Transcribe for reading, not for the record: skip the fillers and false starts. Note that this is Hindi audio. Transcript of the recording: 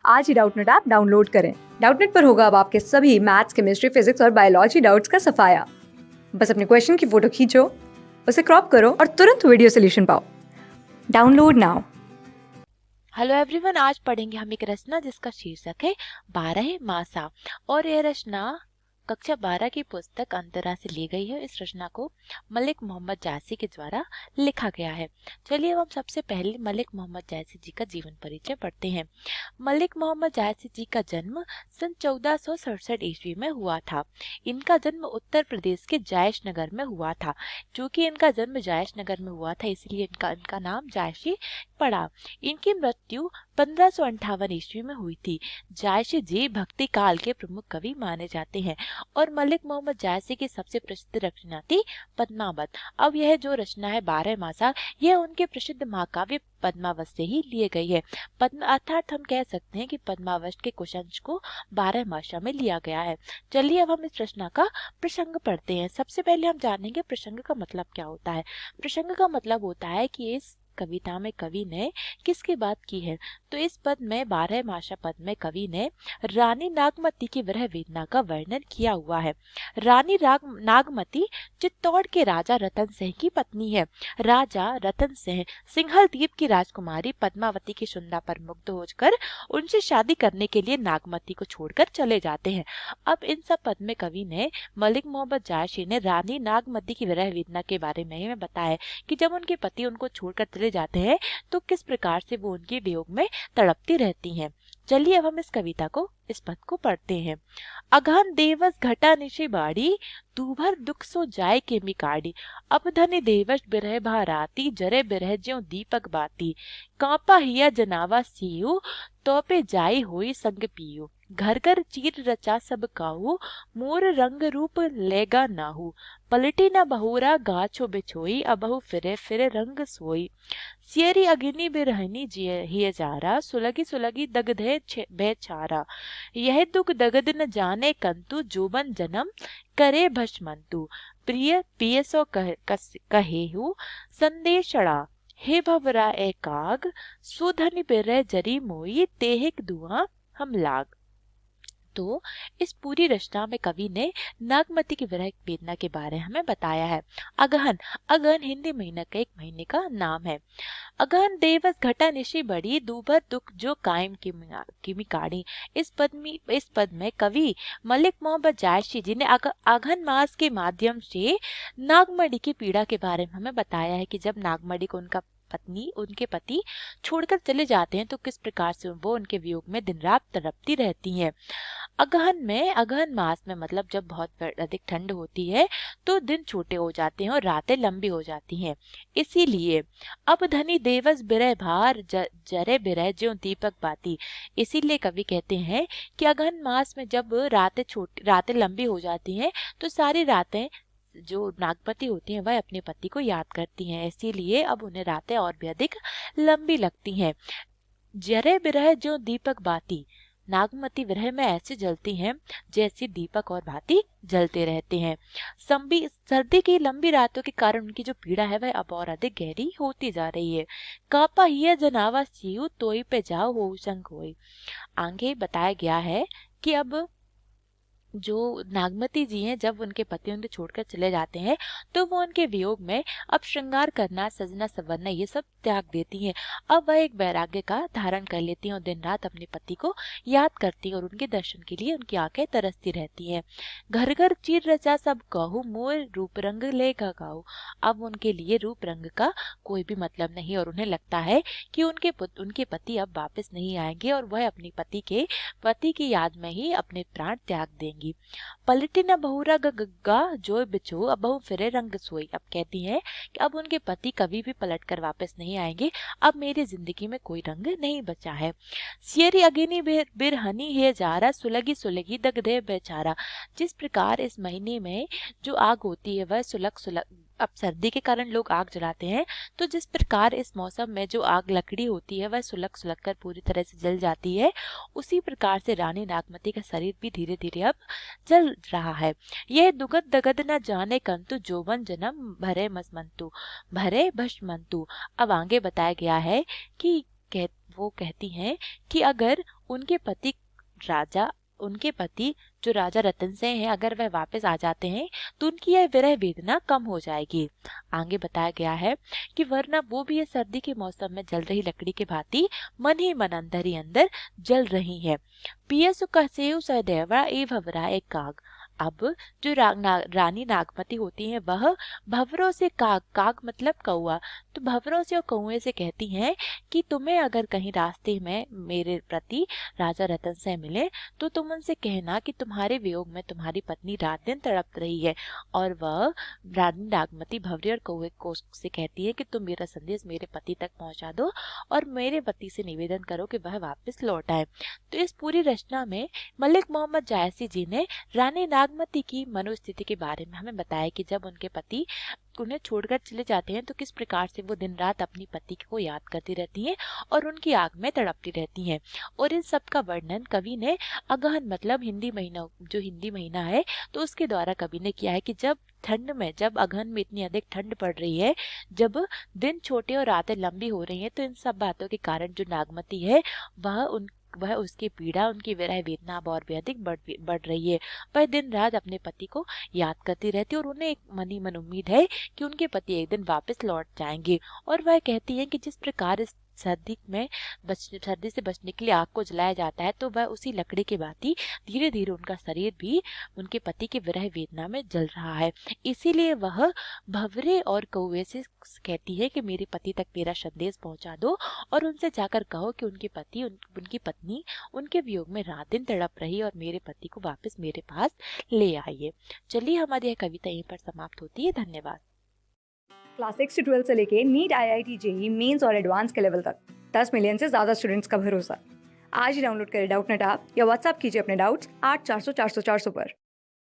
आज ही डाउटनेट ऐप डाउनलोड करें। डाउटनेट पर होगा अब आपके सभी मैथ्स, केमिस्ट्री, फिजिक्स और बायोलॉजी डाउट्स का सफाया। बस अपने क्वेश्चन की फोटो खींचो, उसे क्रॉप करो और तुरंत वीडियो सोल्यूशन पाओ। Download now. हेलो एवरीवन, आज पढ़ेंगे हम एक रचना जिसका शीर्षक है 12 मासा। और यह रचना कक्षा 12 की पुस्तक अंतरा से ली गई है। इस रचना को मलिक मोहम्मद जायसी के द्वारा लिखा गया है। चलिए अब हम सबसे पहले मलिक मोहम्मद जायसी जी का जीवन परिचय पढ़ते हैं। मलिक मोहम्मद जायसी जी का जन्म सन 1467 ईस्वी में हुआ था। इनका जन्म उत्तर प्रदेश के जायश नगर में हुआ था। चूंकि इनका जन्म जायश नगर में हुआ था इसलिए इनका नाम जायसी पड़ा। इनकी मृत्यु 1558 ईस्वी में हुई थी। जायसी जी भक्ति काल के प्रमुख कवि माने जाते हैं और मलिक मोहम्मद जायसी की सबसे प्रसिद्ध रचना थी पद्मावत। अब यह जो रचना है 12 मासा, यह उनके प्रसिद्ध महाकाव्य पद्मावत से ही लिए गई है। अर्थात हम कह सकते हैं कि पद्मावत के कुछ अंश को 12 मासा में लिया गया है। चलिए अब हम इस रचना का प्रसंग पढ़ते हैं। सबसे पहले हम जानेंगे प्रसंग का मतलब क्या होता है। प्रसंग का मतलब होता है कि इस कविता में कवि ने किसकी बात की है। तो इस पद में 12 मासा पद में कवि ने रानी नागमती की विरह वेदना का वर्णन किया हुआ है। रानी नागमती चित्तौड़ के राजा रतन सिंह की पत्नी है। राजा रतन सिंह सिंहल द्वीप की राजकुमारी पद्मावती की सुंदरता पर मुग्ध होकर उनसे शादी करने के लिए नागमती को छोड़कर चले जाते हैं। अब इन सब पद में कवि ने मलिक मोहम्मद जायसी ने रानी नागमती की विरह वेदना के बारे में ही बताया कि जब उनके पति उनको छोड़कर चले जाते हैं तो किस प्रकार से वो उनके वियोग में तड़पती रहती हैं। चलिए अब हम इस कविता को, इस पद को पढ़ते हैं। अगहन देवस घटा निशि बाड़ी, दूभर दुख सो जाय के मिकाड़ी। अब धनि देवस बिरह भाराती, जरे बिरह ज्यों दीपक बाती। कांपा हिया जनावा सियु, तो पे जाई होई संग पियु। घर घर चीर रचा सब काहू, मोर रंग रूप लेगा नाहू। पलटी न बहुरा गाछो बिछोई, अबहु फिरे फिरे रंग सोई। सियरी अग्नि बिरहनी हिय जारा, सुलगी सुलगी दगधे बेचारा। यह दुख दगद न जाने कंतु, जोबन जन्म करे भस्मंतु। प्रिय पियसो कहेहु संदेशड़ा, हे भवरा एकाग। सुधनि बिरह जरी मोई, तेहिक दुआ हम लाग। तो इस पूरी रचना में कवि ने नागमती की विरह वेदना के बारे में हमें बताया है। अगहन, अगहन हिंदी महीना का एक महीने का नाम है। अगहन देवस घटा निशि बड़ी, दूभर दुख जो कायम किमी काढ़ी। इस पद में कवि मलिक मोहम्मद जायसी जी ने अगहन मास के माध्यम से नागमणि की पीड़ा के बारे में हमें बताया है कि जब नागमणि को उनके पति छोड़कर चले जाते हैं तो किस प्रकार से वो उनके वियोग में दिन रात तड़पती रहती हैं। अगहन मास में मतलब जब बहुत अधिक ठंड होती है तो दिन छोटे हो जाते हैं और रातें लंबी हो जाती हैं। इसीलिए अब धनी देवस बिरह भार, जरे बिरह ज्यों दीपक बाती। इसीलिए कवि कहते हैं कि अगहन मास में जब रातें लंबी हो जाती हैं तो सारी रातें जो नागपति होती हैं वह अपने पति को याद करती हैं। इसीलिए अब उन्हें रातें और भी अधिक लंबी लगती हैं। जरे बिरह जो दीपक बाती, नागमती विरह में ऐसे जलती हैं जैसे दीपक और भांति जलते रहते हैं। सर्दी की लंबी रातों के कारण उनकी जो पीड़ा है वह अब और अधिक गहरी होती जा रही है। कापा हिया जनावा सियु, तोई पे जाओ हो संग होई। आगे बताया गया है कि अब जो नागमती जी हैं जब उनके पति उन्हें छोड़कर चले जाते हैं तो वो उनके वियोग में अब श्रृंगार करना, सजना संवरना ये सब त्याग देती हैं। अब वह एक वैराग्य का धारण कर लेती हैं और दिन रात अपने पति को याद करती हैं और उनके दर्शन के लिए उनकी आंखें तरसती रहती हैं। घर घर चीर रचा सब कहूँ, मोर रूप रंग लेगा गाऊ। अब उनके लिए रूप रंग का कोई भी मतलब नहीं और उन्हें लगता है कि उनके पति अब वापस नहीं आएंगे और वह अपने पति की याद में ही अपने प्राण त्याग देंगी। पलटी न बहुरा गग्गा जो बिछो, अब बहु फिरे रंग सोई। अब कहती हैं कि अब उनके पति कभी भी पलट कर वापस नहीं आएंगे, अब मेरी जिंदगी में कोई रंग नहीं बचा है। सियरी अग्नि बिरहनी है जारा, सुलगी सुलगी दगधे बेचारा। जिस प्रकार इस महीने में जो आग होती है वह सुलग अब सर्दी के कारण लोग आग जलाते हैं, तो जिस प्रकार इस मौसम में जो आग लकड़ी होती है वह सुलग सुलग कर पूरी तरह से जल जाती है, उसी प्रकार से रानी नागमती का शरीर भी धीरे धीरे अब जल रहा है। यह दुगद दगद न जाने कंतु, जोबन जन्म भरे मसमंतु, भरे भस्मंतु। अब आगे बताया गया है कि वो कहती हैं कि अगर उनके पति जो राजा रतन सेन हैं, अगर वह वापस आ जाते हैं तो उनकी यह विरह वेदना कम हो जाएगी। आगे बताया गया है कि वरना वो भी ये सर्दी के मौसम में जल रही लकड़ी के भांति मन ही मन अंदर ही अंदर जल रही है। पियसु कसेउ सदैवा ए भवरा एक काग। अब जो रानी नागमती होती हैं वह भंवरों से काग मतलब कौआ, तो भंवरों से और कौए से कहती हैं कि तुम्हें अगर कहीं रास्ते में मेरे प्रति राजा रतन से मिले तो तुम उनसे कहना कि तुम्हारे वियोग में तुम्हारी पत्नी रात दिन तड़प रही है। और वह रानी नागमती भंवरे और कौए को से कहती है कि तुम मेरा संदेश मेरे पति तक पहुंचा दो और मेरे पति से निवेदन करो कि वह वापस लौट आए। तो इस पूरी रचना में मलिक मोहम्मद जायसी जी ने रानी नागमती की मनोस्थिति के बारे में हमें बताया कि जब उनके पति उन्हें छोड़कर चले जाते हैं तो किस प्रकार से वो दिन रात अपनी पति को याद करती रहती हैं और उनकी आग में तड़पती रहती हैं। और इन सब का वर्णन कवि ने अगहन मतलब हिंदी महीना है तो उसके द्वारा कवि ने किया है कि जब अगहन में इतनी अधिक ठंड पड़ रही है, जब दिन छोटे और रातें लंबी हो रही हैं, तो इन सब बातों के कारण जो नागमती है वह उसकी पीड़ा, उनकी विरह वेदना अब और भी अधिक बढ़ रही है। वह दिन रात अपने पति को याद करती रहती है और उन्हें एक मन ही मन उम्मीद है कि उनके पति एक दिन वापस लौट जाएंगे। और वह कहती है कि जिस प्रकार इस सर्दी से बचने के लिए आग को जलाया जाता है, तो वह उसी लकड़ी के भांति धीरे धीरे उनका शरीर भी उनके पति की विरह वेदना में जल रहा है। इसीलिए वह भंवरे और कौवे से कहती है कि मेरे पति तक मेरा संदेश पहुंचा दो और उनसे जाकर कहो कि उनकी पत्नी उनके वियोग में रात दिन तड़प रही और मेरे पति को वापस मेरे पास ले आइए। चलिए, हमारी यह कविता यहीं पर समाप्त होती है। धन्यवाद। क्लास 6 से 12 से लेके नीट, IIT, जेईई मेंस और एडवांस के लेवल तक 10 मिलियन से ज़्यादा स्टूडेंट्स का भरोसा। आज ही डाउनलोड करें डाउटनेट ऐप या व्हाट्सएप कीजिए अपने डाउट्स 8400 400 400 पर।